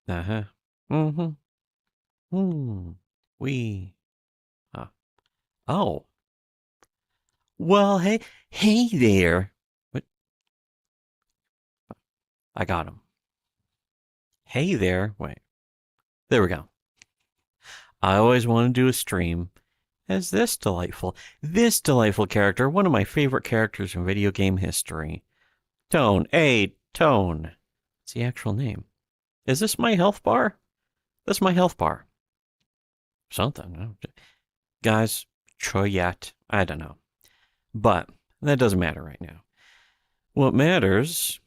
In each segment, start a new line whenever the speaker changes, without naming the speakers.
Uh-huh. Mm-hmm. Hmm. We. Uh, oh. Well, hey there. What? I got him. Hey there. Wait. There we go. I always want to do a stream as this delightful character, one of my favorite characters in video game history. Tone. Hey, Tone. It's the actual name. Is this my health bar? That's my health bar. Something. Guys, Choyat. I don't know. But that doesn't matter right now. What matters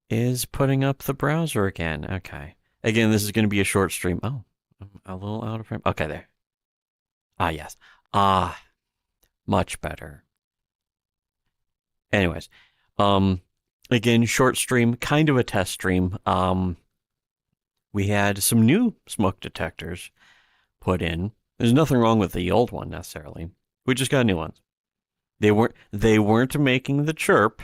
is putting up the browser again. Okay. Again, this is going to be a short stream. Oh, I'm a little out of frame. Okay, there. Ah, yes. Ah, much better. Anyways, um, again, short stream, kind of a test stream. We had some new smoke detectors put in. There's nothing wrong with the old one necessarily. We just got new ones. They weren't making the chirp.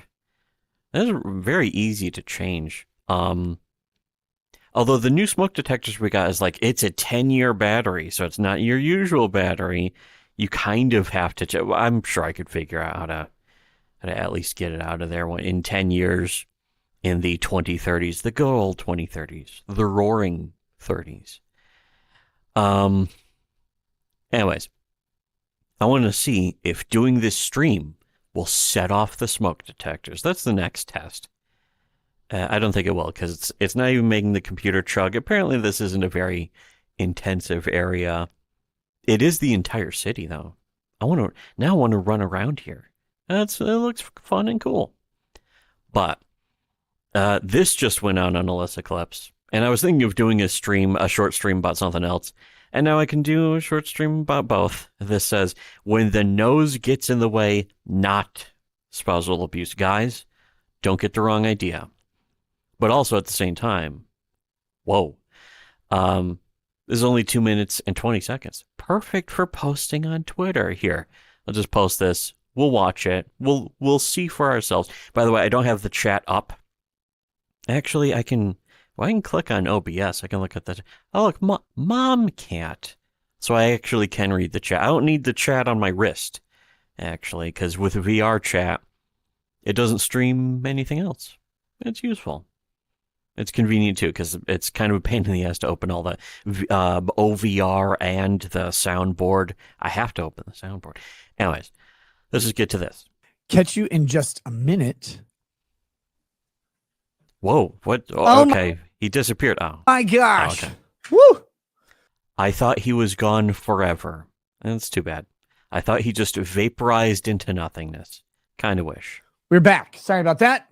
That's very easy to change. Although the new smoke detectors we got is like it's a 10-year battery, so it's not your usual battery. You kind of have to. I'm sure I could figure out how to at least get it out of there in 10 years, in the 2030s, the good old 2030s, the roaring 30s. Um. Anyways, I want to see if doing this stream will set off the smoke detectors. That's the next test. I don't think it will because it's not even making the computer chug. Apparently, this isn't a very intensive area. It is the entire city, though. I want to run around here. It looks fun and cool. But this just went out on Alyssa Clips, and I was thinking of doing a short stream about something else. And now I can do a short stream about both. This says, when the nose gets in the way, not spousal abuse. Guys, don't get the wrong idea. But also at the same time, whoa. This is only 2 minutes and 20 seconds. Perfect for posting on Twitter. Here, I'll just post this. We'll watch it. We'll see for ourselves. By the way, I don't have the chat up. Actually, I can click on OBS. I can look at the. Oh, look, Mom Cat. So I actually can read the chat. I don't need the chat on my wrist, actually, because with VR chat, it doesn't stream anything else. It's useful. It's convenient too, because it's kind of a pain in the ass to open all the OVR and the soundboard. I have to open the soundboard. Anyways, let's just get to this.
Catch you in just a minute.
Whoa, what? Oh, okay, he disappeared. Oh.
My gosh.
Oh, okay.
Woo!
I thought he was gone forever. That's too bad. I thought he just vaporized into nothingness. Kind of wish.
We're back. Sorry about that.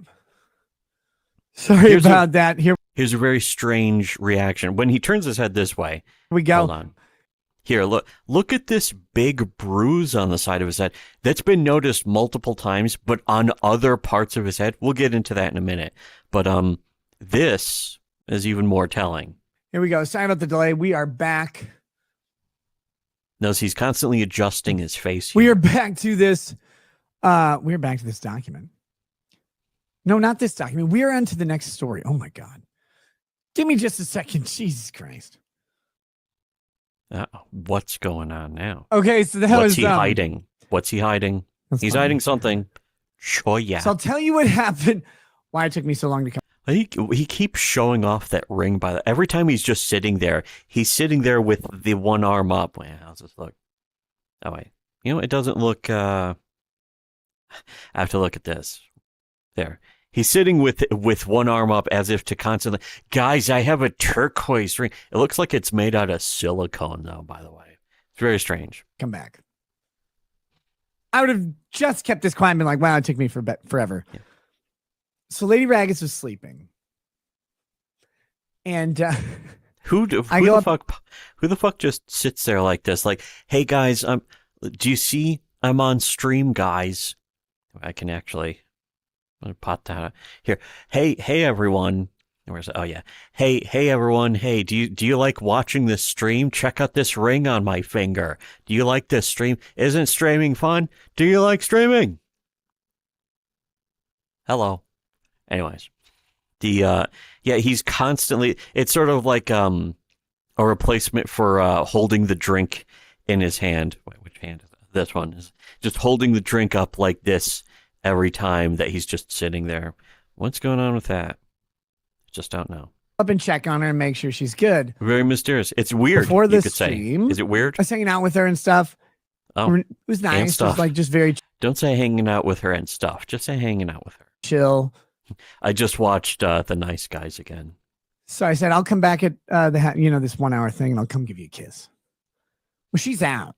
Here's that.
Here's a very strange reaction. When he turns his head this way.
Here we go.
Hold on. Here, look at this big bruise on the side of his head. That's been noticed multiple times, but on other parts of his head. We'll get into that in a minute. But this is even more telling.
Here we go. Sorry about the delay. We are back.
Notice he's constantly adjusting his face.
Here. We are back to this. We are back to this document. No, not this document. We are on to the next story. Oh my God. Give me just a second. Jesus Christ.
What's going on now?
Okay, so that
What's he hiding? What's he hiding? He's hiding something. Sure, yeah.
So I'll tell you what happened. Why it took me so long to come.
He keeps showing off that ring every time he's just sitting there. He's sitting there with the one arm up. Wait, how's this look? Oh wait, it doesn't look. I have to look at this. There. He's sitting with one arm up as if to constantly, guys, I have a turquoise ring. It looks like it's made out of silicone, though, by the way. It's very strange.
Come back. I would have just kept this quiet and been like, wow, it took me forever. Yeah. So Lady Ragus was sleeping. And
who the fuck just sits there like this? Like, hey, guys, do you see I'm on stream, guys? I can actually... I'm gonna pot that here. Hey, everyone. Where's it? Oh yeah. Hey, everyone. Hey, do you like watching this stream? Check out this ring on my finger. Do you like this stream? Isn't streaming fun? Do you like streaming? Hello. Anyways, Yeah, he's constantly. It's sort of like a replacement for holding the drink in his hand. Wait, which hand is that? This one is just holding the drink up like this every time that he's just sitting there. What's going on with that? Just don't know.
Up and check on her and make sure she's good.
Very mysterious. It's weird.
Before the
you could
stream,
say. Is it weird?
I was hanging out with her and stuff.
Oh,
It was nice. It
stuff.
was like just very
Don't say hanging out with her and stuff. Just say hanging out with her.
chill.
I just watched The Nice Guys again.
So I said, I'll come back at this 1 hour thing and I'll come give you a kiss. Well, she's out.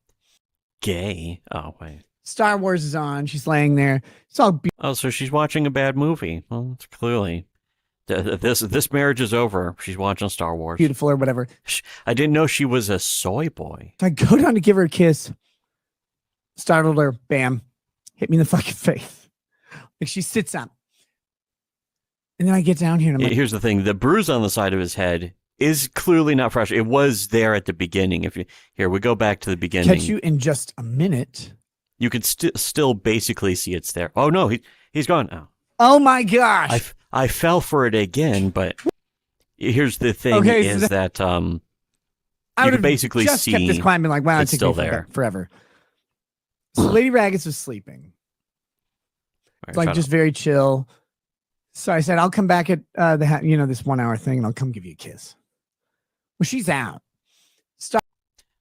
Gay? Oh, wait.
Star Wars is on. She's laying there. It's all
Oh, so she's watching a bad movie. Well, it's clearly this marriage is over. She's watching Star Wars.
beautiful or whatever.
I didn't know she was a soy boy.
So I go down to give her a kiss. Startled her. Bam. Hit me in the fucking face. Like she sits up. And then I get down here and I'm like,
Here's the thing: the bruise on the side of his head is clearly not fresh. It was there at the beginning. We go back to the beginning.
catch you in just a minute.
You could still basically see it's there. Oh no, he's gone. Oh.
Oh my gosh.
I fell for it again, but here's the thing: is that
I
you
would
can
have
basically
just
see
kept this quiet and been like, wow,
it's
it
still
took me
there.
forever. So Lady Raggets was sleeping. It's like just very chill. So I said, I'll come back at this 1 hour thing and I'll come give you a kiss. Well, she's out.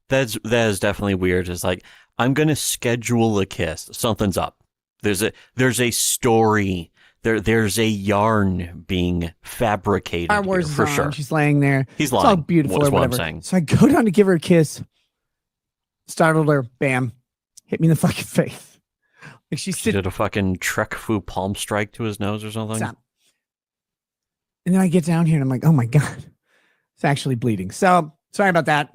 that is definitely weird. It's like, I'm gonna schedule a kiss. Something's up. There's a story. There's a yarn being fabricated
Star Wars
here, for
is on.
sure.
She's laying there.
He's
It's all
lying.
beautiful
Is
or
what I'm
whatever.
saying.
So I go down to give her a kiss. Startled her. Bam. Hit me in the fucking face. Like she
She
sits
did a fucking Trek Fu palm strike to his nose or something.
up. And then I get down here and I'm like, oh my God, it's actually bleeding. So sorry about that.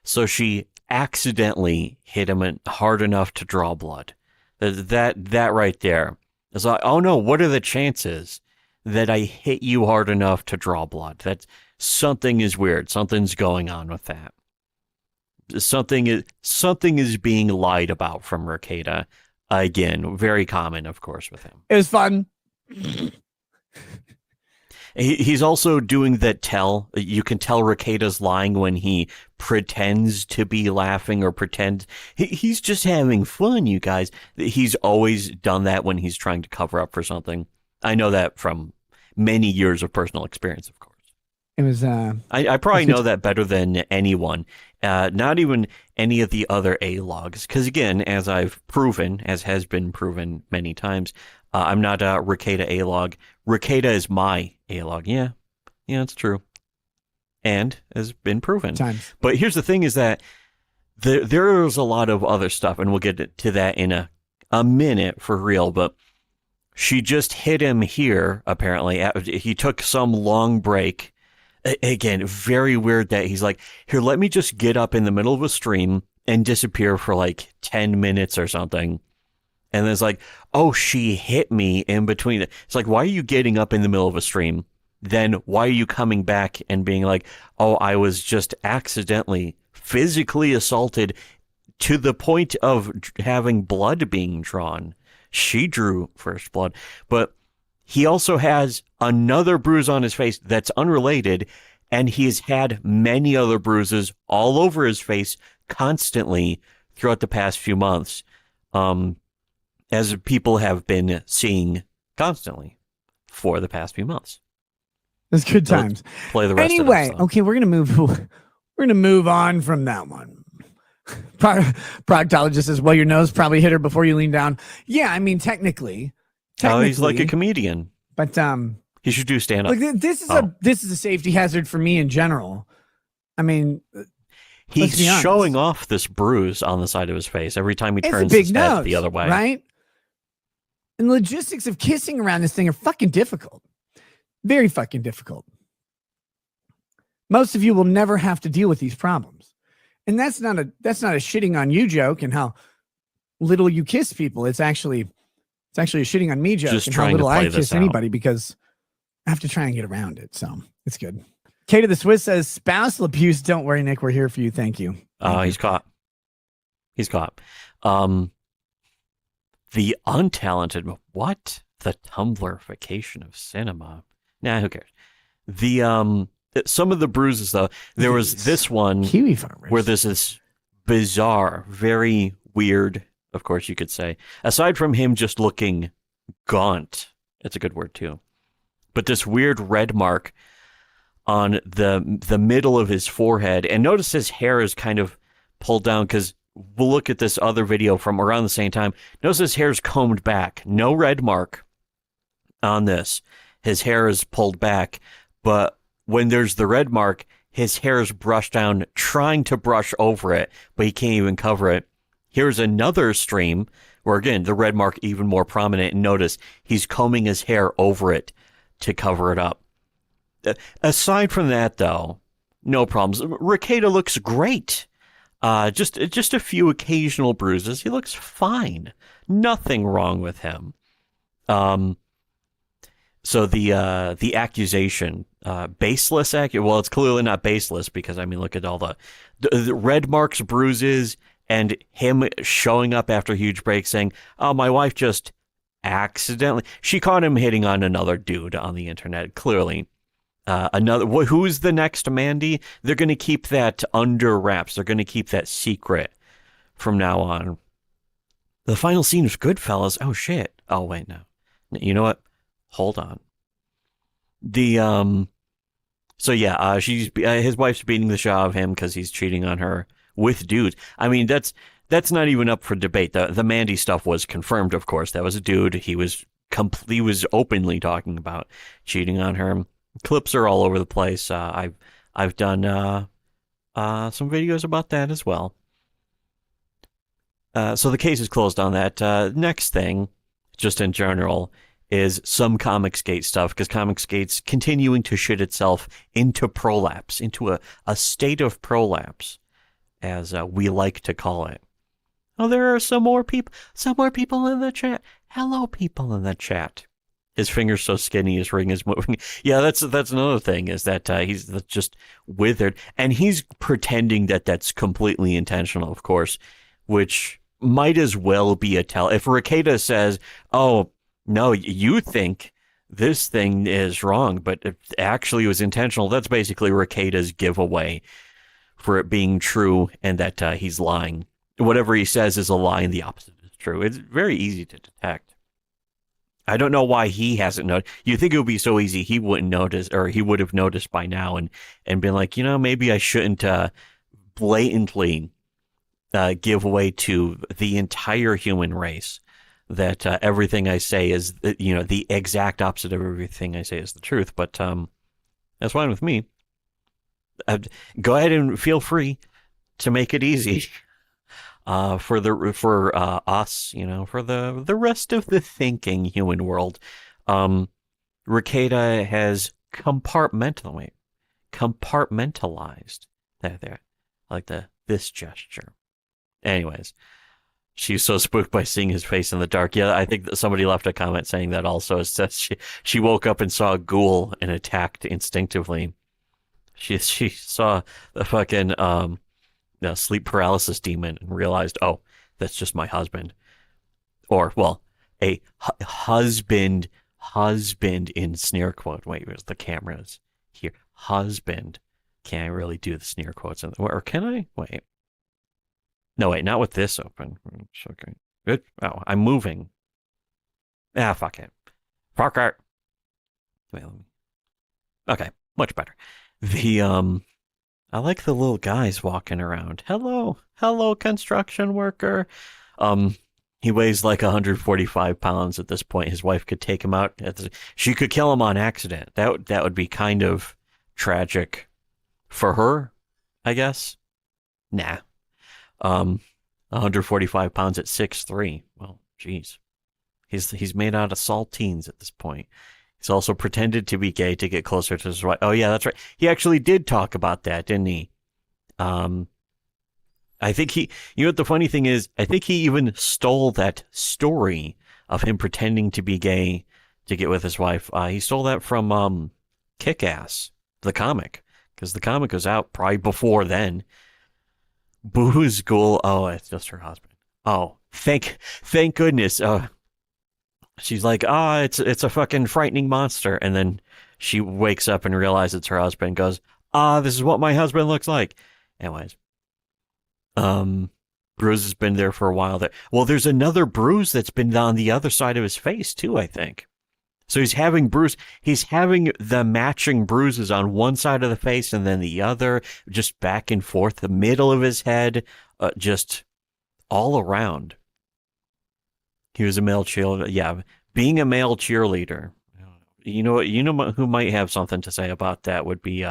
So she accidentally hit him hard enough to draw blood. That right there is like, oh no, what are the chances that I hit you hard enough to draw blood? That something is weird. Something's going on with that. Something is being lied about from Rekieta. Again, very common, of course, with him.
It was fun.
He's also doing that tell. You can tell Rekieta's lying when he pretends to be laughing or pretend. He's just having fun, you guys. He's always done that when he's trying to cover up for something. I know that from many years of personal experience, of course.
It was.
I probably know that better than anyone. Not even any of the other A-logs. Because again, as I've proven, as has been proven many times, I'm not a Rekieta A-log. Rekieta is my A-log. Yeah, it's true. And has been proven.
Times.
But here's the thing is that there's a lot of other stuff, and we'll get to that in a minute for real, but she just hit him here, apparently. He took some long break. Again, very weird that he's like, here, let me just get up in the middle of a stream and disappear for like 10 minutes or something. And then it's like, oh, she hit me in between. It's like, why are you getting up in the middle of a stream? Then why are you coming back and being like, oh, I was just accidentally physically assaulted to the point of having blood being drawn? She drew first blood, but he also has another bruise on his face that's unrelated, and he's had many other bruises all over his face constantly throughout the past few months, as people have been seeing constantly for the past few months.
It's good times.
Play the rest
Anyway,
of it.
okay, we're gonna move on from that one. Proctologist says, well, your nose probably hit her before you leaned down. Yeah, I mean, technically,
Oh, he's like a comedian.
but
He should do stand up.
like this is a safety hazard for me in general. I mean,
He's
be honest.
showing off this bruise on the side of his face every time he
it's a
turns
big
his
nose
head the other way.
right? And the logistics of kissing around this thing are fucking difficult, very fucking difficult. Most of you will never have to deal with these problems, and that's not a shitting on you joke and how little you kiss people. It's actually a shitting on me joke
Just
and how
trying to
little I
play this
kiss
out.
anybody because I have to try and get around it. So it's good. Kate of the Swiss says, spousal abuse. Don't worry, Nick. We're here for you. Thank you.
He's caught. He's caught. The untalented, what? The Tumblrification of cinema. Nah, who cares? The some of the bruises though, there was this one
Kiwi farmers
where there's this bizarre, very weird, of course you could say, aside from him just looking gaunt, it's a good word too, but this weird red mark on the middle of his forehead, and notice his hair is kind of pulled down because we'll look at this other video from around the same time. Notice his hair's combed back, no red mark on this. His hair is pulled back, but when there's the red mark, his hair is brushed down, trying to brush over it, but he can't even cover it. Here's another stream where, again, the red mark even more prominent. And notice he's combing his hair over it to cover it up. Aside from that, though, no problems. Rekieta looks great. Just a few occasional bruises. He looks fine. Nothing wrong with him. So the accusation, baseless well, it's clearly not baseless because, I mean, look at all the red marks, bruises, and him showing up after a huge break saying, oh, my wife just accidentally, she caught him hitting on another dude on the internet, clearly. Who's the next Mandy? They're going to keep that under wraps. They're going to keep that secret from now on. The final scene was Goodfellas. Oh, shit. Oh, wait, no. You know what? Hold on. So yeah, his wife's beating the shit out of him because he's cheating on her with dudes. I mean, that's not even up for debate. The Mandy stuff was confirmed, of course. That was a dude. He was openly talking about cheating on her. Clips are all over the place. I've done some videos about that as well. So the case is closed on that. Next thing, just in general, is some Comicsgate stuff, because Comicsgate's continuing to shit itself into prolapse, into a state of prolapse, as we like to call it. Oh, there are some more people in the chat. Hello, people in the chat. His finger's so skinny, his ring is moving. Yeah, that's another thing, is that he's just withered, and he's pretending that that's completely intentional, of course, which might as well be a tell. If Rekieta says, oh, no, you think this thing is wrong, but it actually was intentional, that's basically Rekieta's giveaway for it being true and that he's lying. Whatever he says is a lie and the opposite is true. It's very easy to detect. I don't know why he hasn't noticed. You think it would be so easy he wouldn't notice, or he would have noticed by now and been like, maybe I shouldn't blatantly give away to the entire human race that everything I say is, the exact opposite of everything I say is the truth. But that's fine with me. Go ahead and feel free to make it easy for us, for the rest of the thinking human world. Rekieta has compartmentalized that there, like this gesture. Anyways. She's so spooked by seeing his face in the dark. Yeah, I think that somebody left a comment saying that also. It says she woke up and saw a ghoul and attacked instinctively. She saw the fucking sleep paralysis demon and realized, oh, that's just my husband. Or, well, a husband in sneer quote. Wait, where's the cameras? Here. Husband. Can't I really do the sneer quotes? Or can I? Wait. No, wait, not with this open. Okay. Good. Oh, I'm moving. Fuck it. Fuck it. Wait, okay, much better. I like the little guys walking around. Hello, construction worker. He weighs like 145 pounds at this point. His wife could take him out. She could kill him on accident. That would be kind of tragic for her, I guess. Nah. 145 pounds at 6'3". Well, geez. He's made out of saltines at this point. He's also pretended to be gay to get closer to his wife. Oh, yeah, that's right. He actually did talk about that, didn't he? I think what the funny thing is, I think he even stole that story of him pretending to be gay to get with his wife. He stole that from Kick-Ass, the comic, because the comic was out probably before then. Boo's ghoul. Oh, it's just her husband. Oh, thank goodness. She's like, it's a fucking frightening monster, and then she wakes up and realizes it's her husband and goes, this is what my husband looks like. Anyways, bruise has been there for a while. Well, there's another bruise that's been on the other side of his face too, I think. So he's having the matching bruises on one side of the face and then the other, just back and forth, the middle of his head, just all around. He was a male cheerleader. Yeah, being a male cheerleader. You know who might have something to say about that would be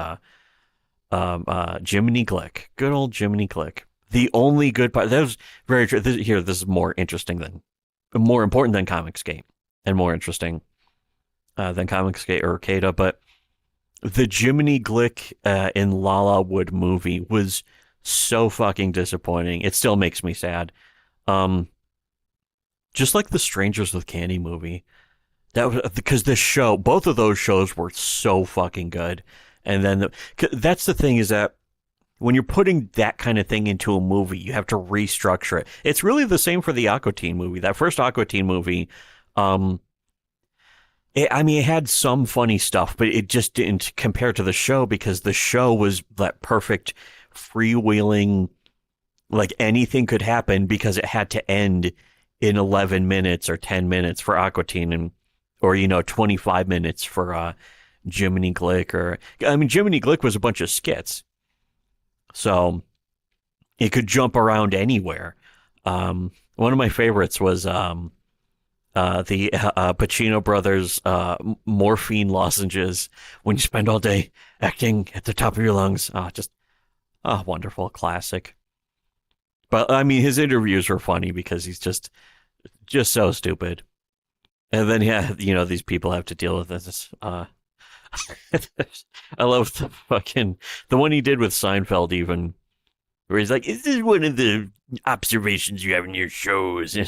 Jiminy Glick. Good old Jiminy Glick. The only good part. That was very true. This is more important than Comicsgate, and more interesting than Comicsgate or Rekieta. But the Jiminy Glick in Lala Wood movie was so fucking disappointing. It still makes me sad. Just like the Strangers with Candy movie. That was because both of those shows were so fucking good. And then that's the thing, is that when you're putting that kind of thing into a movie, you have to restructure it. It's really the same for the Aqua Teen movie. That first Aqua Teen movie, it had some funny stuff, but it just didn't compare to the show, because the show was that perfect freewheeling, like anything could happen, because it had to end in 11 minutes or 10 minutes for Aqua Teen, or 25 minutes for Jiminy Glick. Jiminy Glick was a bunch of skits, so it could jump around anywhere. One of my favorites was the Pacino brothers morphine lozenges. When you spend all day acting at the top of your lungs, just wonderful classic. But his interviews were funny because he's just so stupid. And then these people have to deal with this. I love the one he did with Seinfeld, even, where he's like, "Is this one of the observations you have in your shows?" And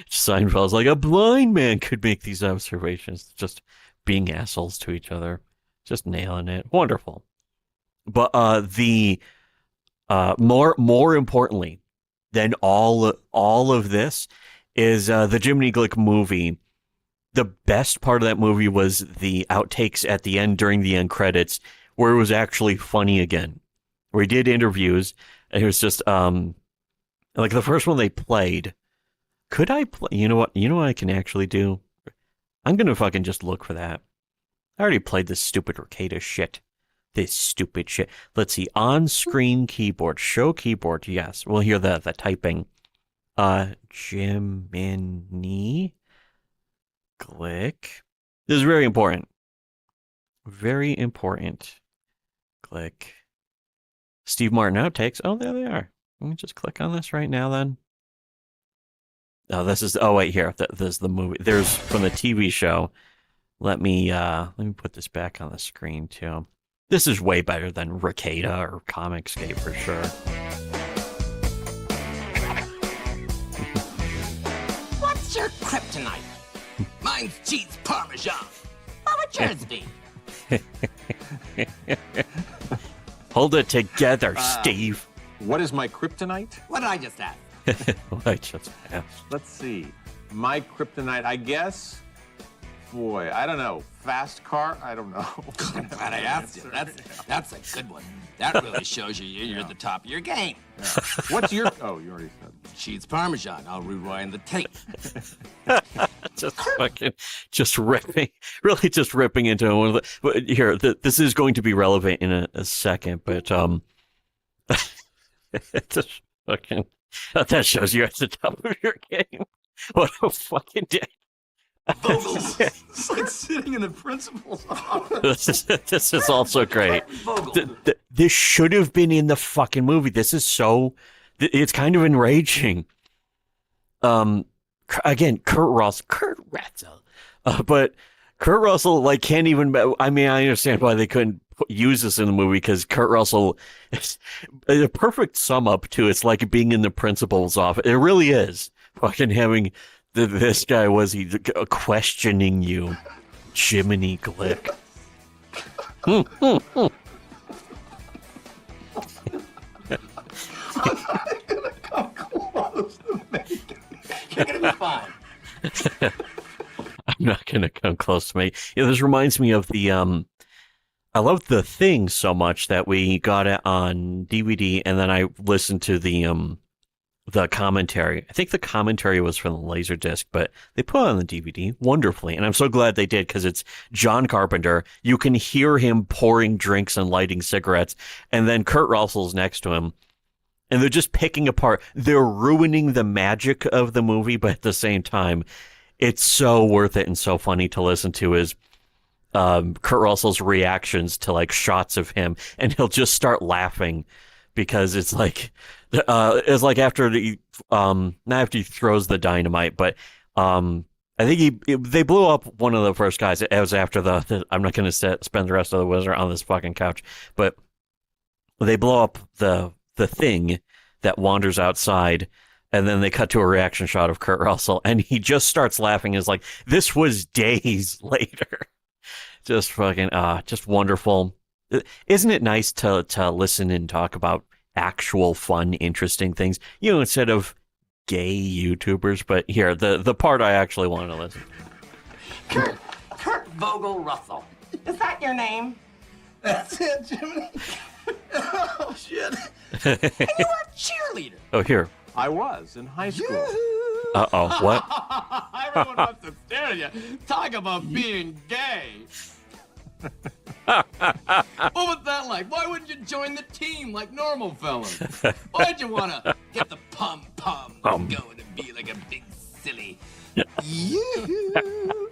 Seinfeld's like, "A blind man could make these observations," just being assholes to each other, just nailing it. Wonderful. But more importantly than all of this is the Jiminy Glick movie. The best part of that movie was the outtakes at the end during the end credits, where it was actually funny again, where he did interviews, and it was just like the first one they played. Could I play? You know what I can actually do? I'm gonna fucking just look for that. I already played this stupid Rekieta shit. This stupid shit. Let's see. On-screen keyboard. Show keyboard. Yes. We'll hear the typing. Jiminy Glick. This is very important. Very important. Glick. Steve Martin outtakes. Oh, there they are. Let me just click on this right now then. Oh, wait, here. This is the movie. There's from the TV show. Let me put this back on the screen too. This is way better than Rekieta or Comicsgate for sure.
What's your kryptonite? Mine's cheese parmesan. What would yours be?
Hold it together, Steve.
What is my kryptonite?
What did I just ask?
Let's see. My kryptonite, I guess. Boy, I don't know. Fast car? I don't know.
I'm glad I asked you. That's a good one. That really shows you're at the top of your game.
Yeah. What's your... Oh, you already said.
Cheese parmesan. I'll rewind the tape.
just ripping into one of the... Here, this is going to be relevant in a second, but just fucking... That shows you at the top of your game. What a fucking day.
Vogel. It's like sitting in the principal's office.
This is also great. This should have been in the fucking movie. This is so... It's kind of enraging. Again, Kurt Russell. But Kurt Russell, can't even... I understand why they couldn't use this in the movie, because Kurt Russell is a perfect sum up to it's like being in the principal's office. It really is. Fucking having... This guy questioning you, Jiminy Glick.
I'm gonna come close to making it. You're gonna be fine.
not gonna come close to me. Yeah, this reminds me of the I love The Thing so much that we got it on DVD, and then I listened to the commentary. I think the commentary was from the Laserdisc, but they put it on the DVD wonderfully, and I'm so glad they did because it's John Carpenter. You can hear him pouring drinks and lighting cigarettes, and then Kurt Russell's next to him, and they're just picking apart. They're ruining the magic of the movie, but at the same time, it's so worth it and so funny to listen to. Is Kurt Russell's reactions to like shots of him, and he'll just start laughing because it's like after not after he throws the dynamite, but I think they blew up one of the first guys. It was after the I'm not going to spend the rest of the wizard on this fucking couch, but they blow up the thing that wanders outside. And then they cut to a reaction shot of Kurt Russell, and he just starts laughing. Is like, this was days later. Just fucking, just wonderful. Isn't it nice to listen and talk about actual fun, interesting things? You know, instead of gay YouTubers. But here, the part I actually want to listen.
Kurt Vogel Russell. Is that your name?
That's it, Jiminy. Oh, shit.
And you are a cheerleader.
Oh, here.
I was in high school.
Uh-oh, what?
Everyone wants to stare at you. Talk about being gay.
What was that like? Why wouldn't you join the team like normal fellas? Why'd you want to get the pom-pom going and be like a big silly?
You.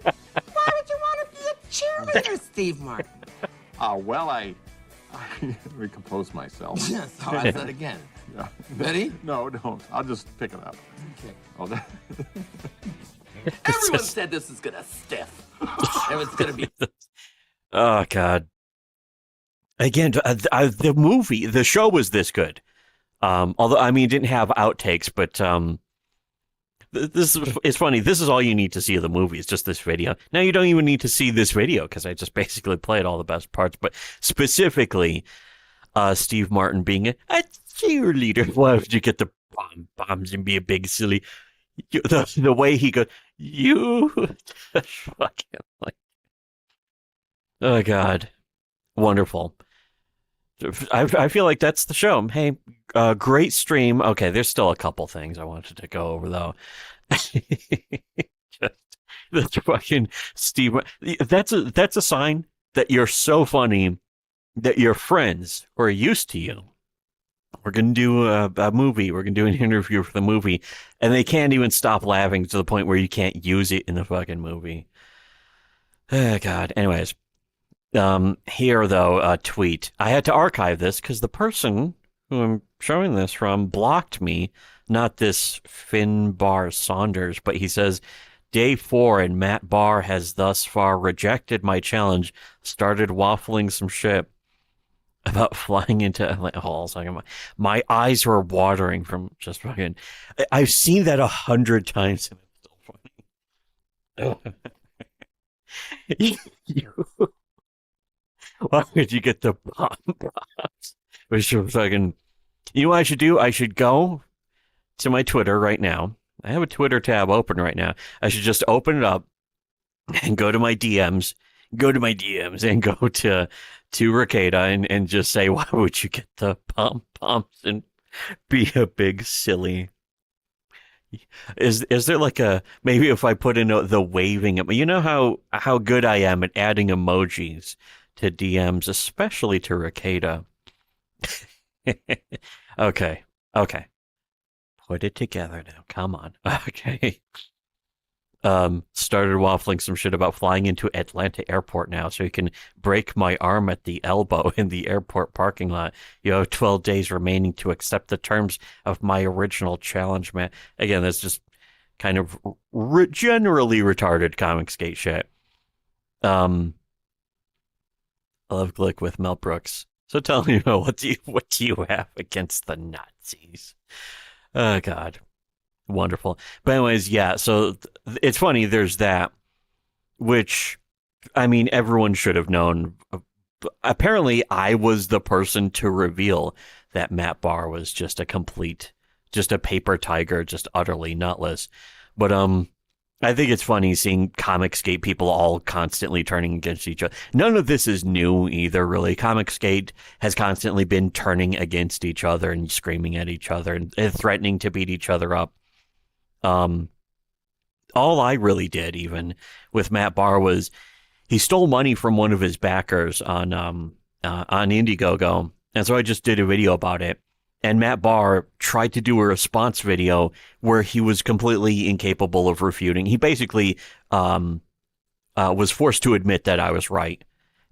Why would you want to be a cheerleader, Steve Martin?
Well, I let me compose myself.
Yes, how's that again?
Yeah.
Ready?
No, don't. I'll just pick it up.
Okay.
Oh,
Everyone said this is gonna stiff. It was gonna be.
Oh, God. Again, the show was this good. Although, I mean, it didn't have outtakes, but it's funny. This is all you need to see of the movie. It's just this video. Now you don't even need to see this video because I just basically played all the best parts. But specifically, Steve Martin being a cheerleader. Why would you get the bombs and be a big silly? The way he goes, you just fucking like. Oh, God. Wonderful. I feel like that's the show. Hey, great stream. Okay, there's still a couple things I wanted to go over, though. Just the fucking Steve. That's a sign that you're so funny that your friends who are used to you. We're going to do a movie. We're going to do an interview for the movie. And they can't even stop laughing to the point where you can't use it in the fucking movie. Oh, God. Anyways. Here, though, a tweet. I had to archive this because the person who I'm showing this from blocked me. Not this Finn Barr Saunders, but he says, Day 4 and Matt Barr has thus far rejected my challenge, started waffling some shit about flying into Atlanta. Hold on a second. My eyes were watering from just fucking... I've seen that 100 times and it's still funny. Why would you get the bombs? Which are fucking... You know what I should do? I should go to my Twitter right now. I have a Twitter tab open right now. I should just open it up and go to my DMs. Go to my DMs and go to Rekieta and just say, why would you get the pom-poms and be a big silly... Is there like a... Maybe if I put in the waving... You know how good I am at adding emojis to DMs, especially to Rekieta. Okay. Put it together now. Come on. Okay. Started waffling some shit about flying into Atlanta airport now so you can break my arm at the elbow in the airport parking lot. You have 12 days remaining to accept the terms of my original challenge, man. Again, that's just kind of generally retarded Comicsgate shit. I love Glick with Mel Brooks. So tell me, what do you have against the Nazis? Oh, God. Wonderful. But anyways, yeah, so it's funny, there's that, which, I mean, everyone should have known. Apparently, I was the person to reveal that Matt Barr was just a paper tiger, just utterly nutless. But I think it's funny seeing Comicsgate people all constantly turning against each other. None of this is new either, really. Comicsgate has constantly been turning against each other and screaming at each other and threatening to beat each other up. All I really did, even with Matt Barr, was he stole money from one of his backers on Indiegogo, and so I just did a video about it. And Matt Barr tried to do a response video where he was completely incapable of refuting. He basically was forced to admit that I was right,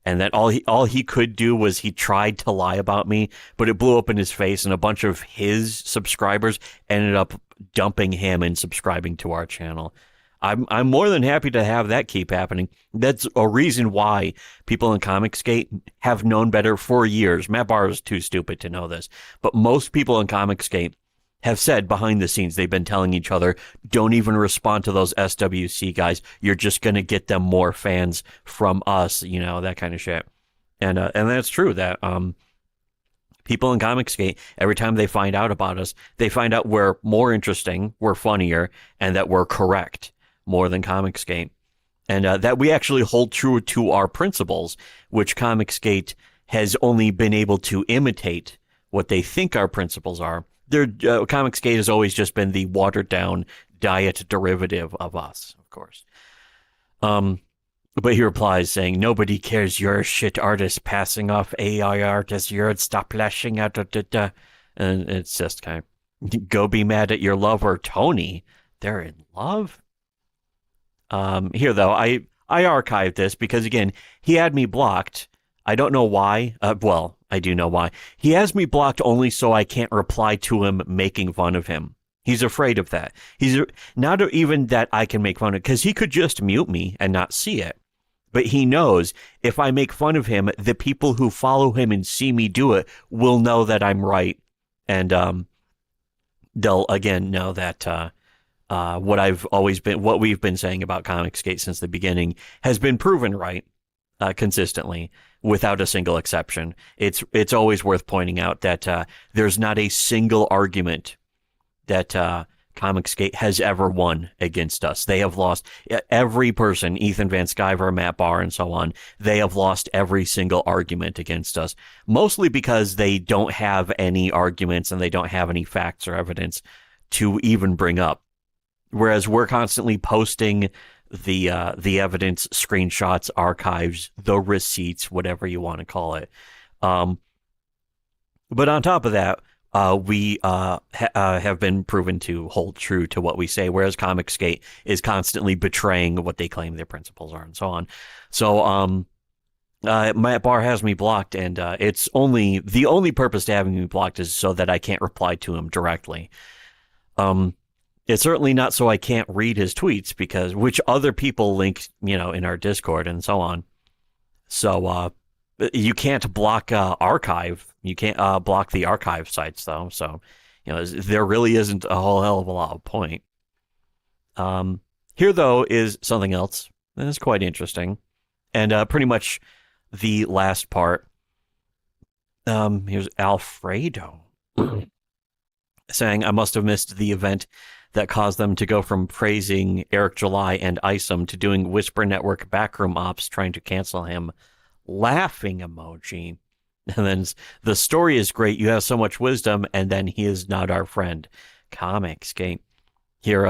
and that all he could do was he tried to lie about me, but it blew up in his face, and a bunch of his subscribers ended up dumping him and subscribing to our channel. I'm more than happy to have that keep happening. That's a reason why people in Comicsgate have known better for years. Matt Barr is too stupid to know this, but most people in Comicsgate have said behind the scenes, they've been telling each other, don't even respond to those SWC guys. You're just going to get them more fans from us, that kind of shit. And that's true that, people in Comicsgate, every time they find out about us, they find out we're more interesting, we're funnier, and that we're correct more than Comicsgate. And that we actually hold true to our principles, which Comicsgate has only been able to imitate what they think our principles are. Comicsgate has always just been the watered-down diet derivative of us, of course. But he replies saying, nobody cares, you're a shit artist passing off AI art as yours, stop lashing out. And it's just kind of, go be mad at your lover, Tony. They're in love? Here, though, I archived this because, again, he had me blocked. I don't know why. Well, I do know why. He has me blocked only so I can't reply to him making fun of him. He's afraid of that. He's not even that I can make fun of it, because he could just mute me and not see it. But he knows if I make fun of him, the people who follow him and see me do it will know that I'm right. And they'll, again, know that what we've been saying about Comicsgate since the beginning has been proven right consistently without a single exception. It's always worth pointing out that there's not a single argument that Comicsgate has ever won against us. They have lost every person, Ethan Van Sciver, Matt Barr, and so on. They have lost every single argument against us, mostly because they don't have any arguments and they don't have any facts or evidence to even bring up. Whereas we're constantly posting the evidence, screenshots, archives, the receipts, whatever you want to call it. But on top of that, we have been proven to hold true to what we say, whereas Comicsgate is constantly betraying what they claim their principles are and so on. So Matt Barr has me blocked, and it's the only purpose to having me blocked is so that I can't reply to him directly. It's certainly not so I can't read his tweets, which other people link, in our Discord and so on. So you can't block archive. You can't block the archive sites, though. So, there really isn't a whole hell of a lot of point. Here, though, is something else that is quite interesting. And pretty much the last part. Here's Alfredo saying, I must have missed the event that caused them to go from praising Eric July and Isom to doing Whisper Network backroom ops trying to cancel him. Laughing emoji. And then the story is great. You have so much wisdom, and then he is not our friend. Comicsgate. Here,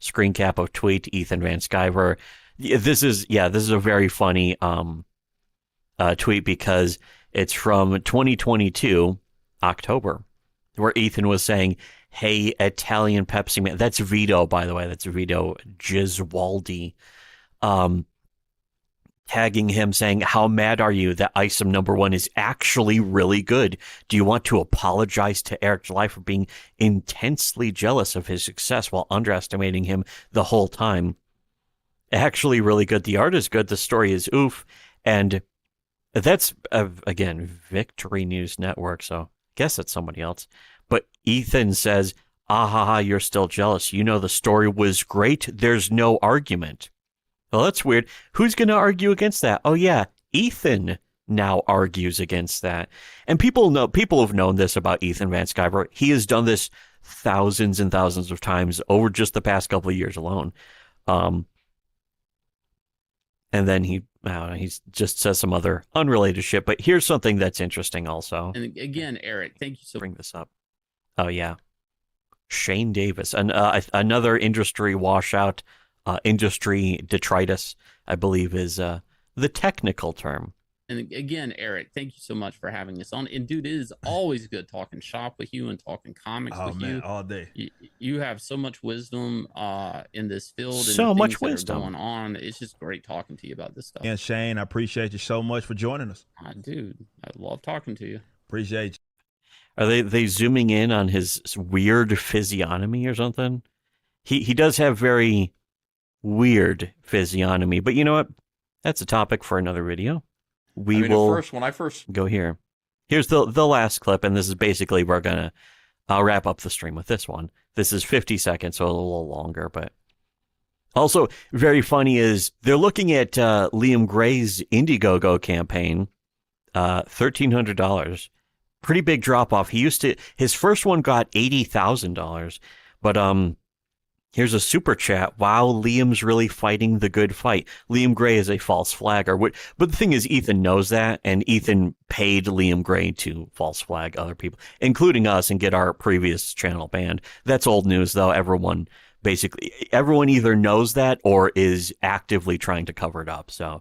screen cap of tweet, Ethan Van Sciver. This is a very funny tweet because it's from 2022, October, where Ethan was saying, hey, Italian Pepsi man. That's Vito, by the way. That's Vito Giswaldi. Tagging him saying, how mad are you that Isom #1 is actually really good? Do you want to apologize to Eric July for being intensely jealous of his success while underestimating him the whole time? Actually really good. The art is good. The story is oof. And that's, again, Victory News Network, so I guess it's somebody else. But Ethan says, you're still jealous. The story was great. There's no argument. Well, that's weird. Who's going to argue against that? Oh, yeah, Ethan now argues against that. And people have known this about Ethan Van Sciver. He has done this thousands and thousands of times over just the past couple of years alone. And then he just says some other unrelated shit. But here's something that's interesting also.
And again, Eric, thank you so much.
Bring this up. Oh, yeah. Shane Davis, another industry washout, industry detritus, I believe is the technical term.
And again, Eric, thank you so much for having us on. And dude, it is always good talking shop with you and talking comics with you
all day.
You have so much wisdom in this field. And
so much wisdom
going on. It's just great talking to you about this stuff.
And Shane, I appreciate you so much for joining us.
Dude, I love talking to you.
Appreciate you.
Are they zooming in on his weird physiognomy or something? He does have very weird physiognomy, but you know what? That's a topic for another video. When I first go here. Here's the last clip, and this is basically I'll wrap up the stream with this one. This is 50 seconds, so a little longer, but also very funny is they're looking at Liam Gray's Indiegogo campaign, $1,300. Pretty big drop off. His first one got $80,000, but here's a super chat. Wow, Liam's really fighting the good fight. Liam Gray is a false flagger. But the thing is, Ethan knows that, and Ethan paid Liam Gray to false flag other people, including us, and get our previous channel banned. That's old news, though. Everyone either knows that or is actively trying to cover it up. So,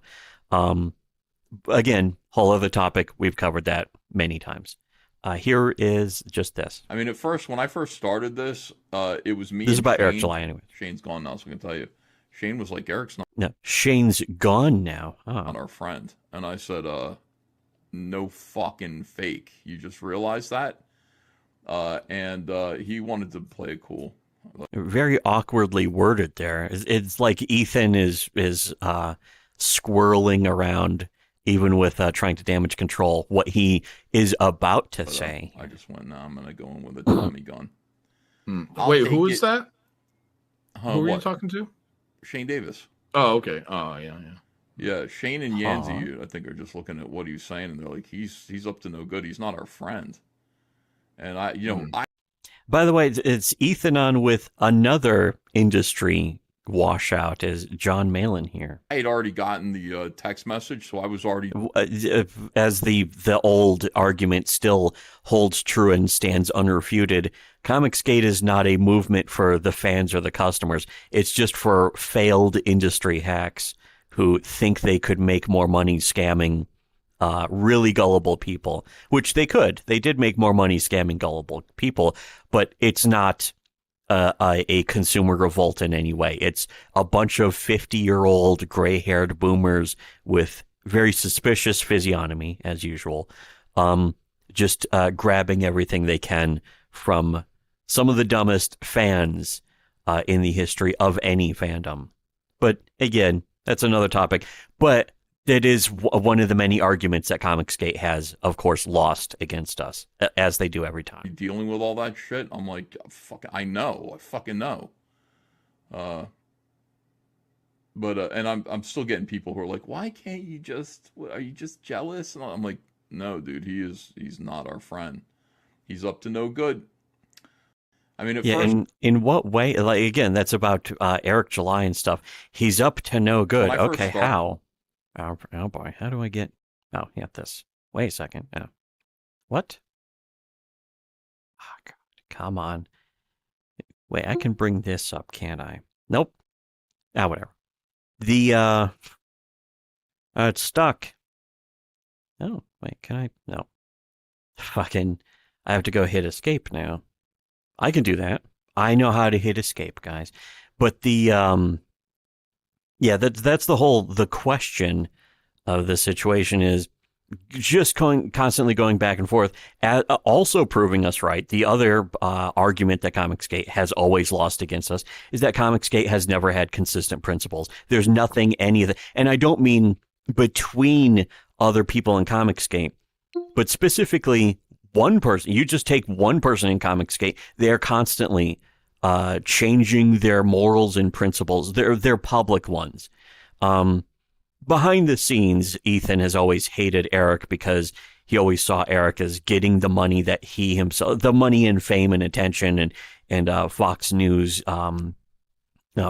again, whole other topic. We've covered that many times. Here is just this.
I mean, when I first started this, it was me.
This is about
Shane.
Eric July, anyway.
Shane's gone now, so I can tell you. Shane was like, Eric's not.
No, Shane's gone now. Oh.
Not our friend. And I said, no fucking fake. You just realized that? And he wanted to play it cool.
Very awkwardly worded there. It's like Ethan is squirreling around, even with trying to damage control what he is about to say.
I just went, no, I'm going to go in with a Tommy gun.
Wait, who is that? Who are you
what?
talking to?
Shane Davis.
Oh, okay. Oh, yeah.
Yeah, Shane and Yanzi, I think, are just looking at what he's saying, and they're like, he's up to no good. He's not our friend. And
By the way, it's Ethan on with another industry washout is John Malin here.
I had already gotten the text message, so I was already...
As the old argument still holds true and stands unrefuted, Comicsgate is not a movement for the fans or the customers. It's just for failed industry hacks who think they could make more money scamming really gullible people, which they could. They did make more money scamming gullible people, but it's not... a consumer revolt in any way. It's a bunch of 50-year-old gray-haired boomers with very suspicious physiognomy, as usual, just grabbing everything they can from some of the dumbest fans in the history of any fandom. But again, that's another topic. But it is one of the many arguments that Comicsgate has, of course, lost against us, as they do every time.
Dealing with all that shit, I'm like, I fucking know. And I'm still getting people who are like, why can't you are you just jealous? And I'm like, no, dude, he's not our friend. He's up to no good. I mean,
in what way? Like, again, that's about Eric July and stuff. He's up to no good. Okay, how? Oh boy, how do I get... Oh, yeah, this. Wait a second. Oh. What? Oh, God, come on. Wait, I can bring this up, can't I? Nope. Whatever. It's stuck. Oh, wait, can I? No. Fucking, I have to go hit escape now. I can do that. I know how to hit escape, guys. But yeah, that's the question of the situation is just constantly going back and forth, also proving us right. The other argument that Comicsgate has always lost against us is that Comicsgate has never had consistent principles. There's nothing, any of that. And I don't mean between other people in Comicsgate, but specifically one person. You just take one person in Comicsgate, they're constantly changing their morals and principles. They're public ones. Behind the scenes, Ethan has always hated Eric because he always saw Eric as getting the money that he himself, the money and fame and attention and Fox News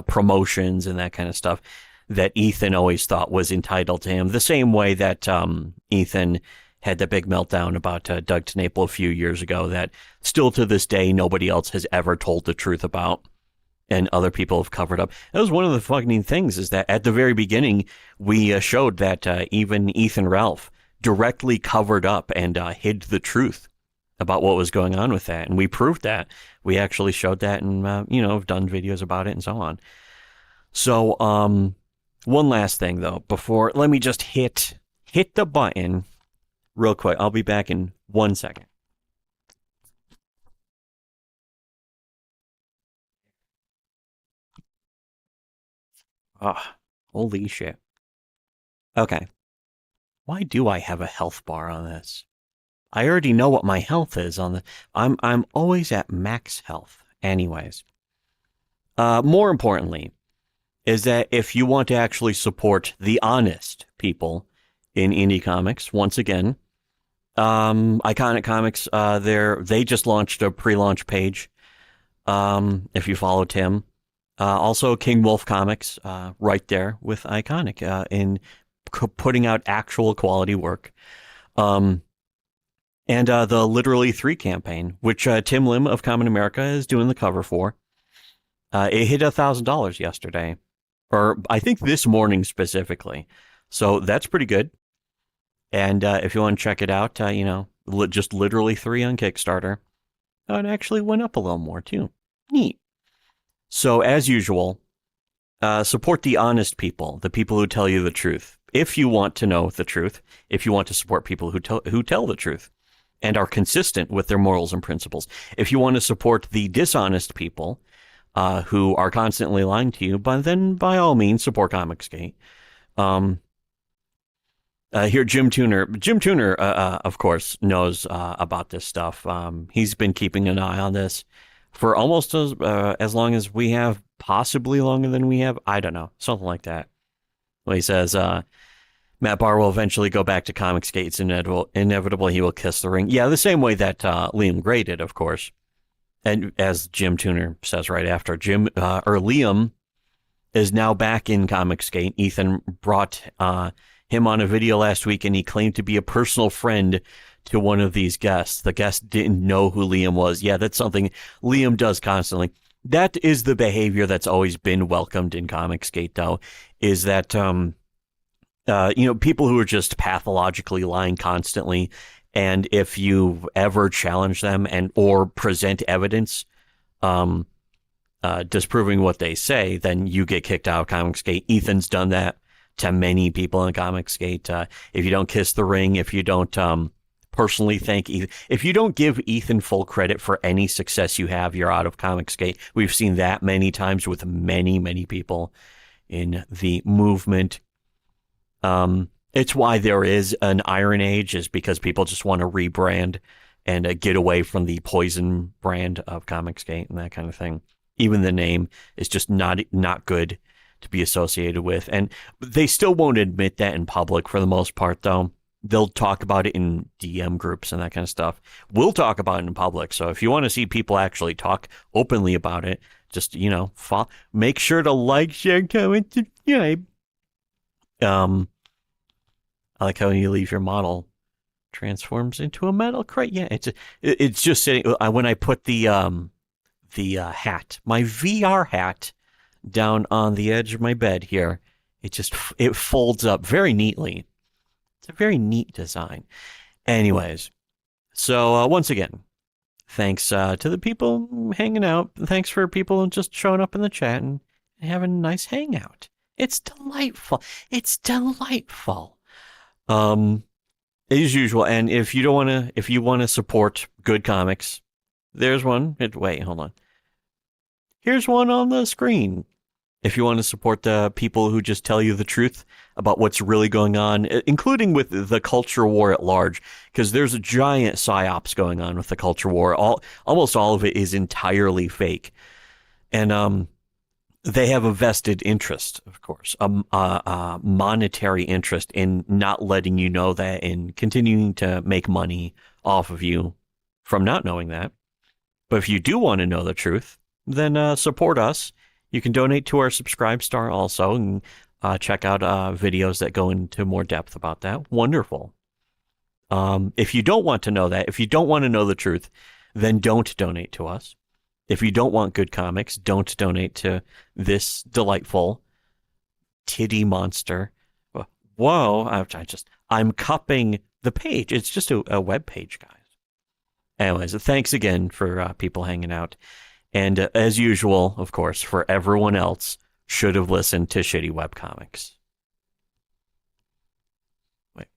promotions and that kind of stuff that Ethan always thought was entitled to him. The same way that Ethan had the big meltdown about Doug TeNapel a few years ago that still to this day nobody else has ever told the truth about, and other people have covered up. That was one of the fucking things, is that at the very beginning we showed that even Ethan Ralph directly covered up and hid the truth about what was going on with that, and we proved that. We actually showed that, and have done videos about it and so on. So one last thing though, before, let me just hit the button real quick. I'll be back in 1 second. Holy shit. Okay. Why do I have a health bar on this? I already know what my health is on the. I'm always at max health. Anyways. More importantly, is that if you want to actually support the honest people in indie comics, once again, Iconic Comics, they just launched a pre-launch page. If you follow Tim. Also, King Wolf Comics, right there with Iconic, in putting out actual quality work. And the Literally 3 campaign, which Tim Lim of Common America is doing the cover for. It hit $1,000 yesterday, or I think this morning specifically. So that's pretty good. And if you want to check it out, just Literally 3 on Kickstarter. Oh, it actually went up a little more too. Neat. So as usual, support the honest people, the people who tell you the truth. If you want to know the truth, if you want to support people who tell the truth and are consistent with their morals and principles. If you want to support the dishonest people who are constantly lying to you, but then by all means support Comicsgate. Here, Jim Tuner. Jim Tuner, of course, knows about this stuff. He's been keeping an eye on this for almost as long as we have, possibly longer than we have. I don't know, something like that. Well, he says, Matt Barr will eventually go back to Comicsgate. It's inevitable he will kiss the ring. Yeah, the same way that Liam Gray did, of course. And as Jim Tuner says right after, Liam is now back in Comicsgate. Ethan brought him on a video last week, and he claimed to be a personal friend to one of these guests. The guest didn't know who Liam was. Yeah, that's something Liam does constantly. That is the behavior that's always been welcomed in Comicsgate, though, is that, people who are just pathologically lying constantly, and if you ever challenge them or present evidence disproving what they say, then you get kicked out of Comicsgate. Ethan's done that to many people in Comicsgate. If you don't kiss the ring, if you don't personally thank Ethan, if you don't give Ethan full credit for any success you have, you're out of Comicsgate. We've seen that many times with many, many people in the movement. It's why there is an Iron Age, is because people just want to rebrand and get away from the poison brand of Comicsgate and that kind of thing. Even the name is just not good to be associated with. And they still won't admit that in public for the most part, though. They'll talk about it in DM groups and that kind of stuff. We'll talk about it in public. So if you want to see people actually talk openly about it, just, make sure to like, share, comment, subscribe. I like how you leave your model transforms into a metal crate. Yeah, it's just sitting. When I put the hat, my VR hat, down on the edge of my bed here, it folds up very neatly. It's a very neat design. Anyways, so once again, thanks to the people hanging out. Thanks for people just showing up in the chat and having a nice hangout. It's delightful. It's delightful. As usual. And if you want to support good comics, there's one. Wait, hold on. Here's one on the screen. If you want to support the people who just tell you the truth about what's really going on, including with the culture war at large, because there's a giant psyops going on with the culture war. Almost all of it is entirely fake. And they have a vested interest, of course, a monetary interest in not letting you know that and continuing to make money off of you from not knowing that. But if you do want to know the truth, then support us. You can donate to our Subscribe Star also, and check out videos that go into more depth about that. Wonderful. If you don't want to know that, if you don't want to know the truth, then don't donate to us. If you don't want good comics, don't donate to this delightful titty monster. Whoa, I'm cupping the page. It's just a web page, guys. Anyways, thanks again for people hanging out. And as usual, of course, for everyone else, should have listened to shitty webcomics. Wait,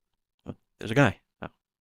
there's a guy.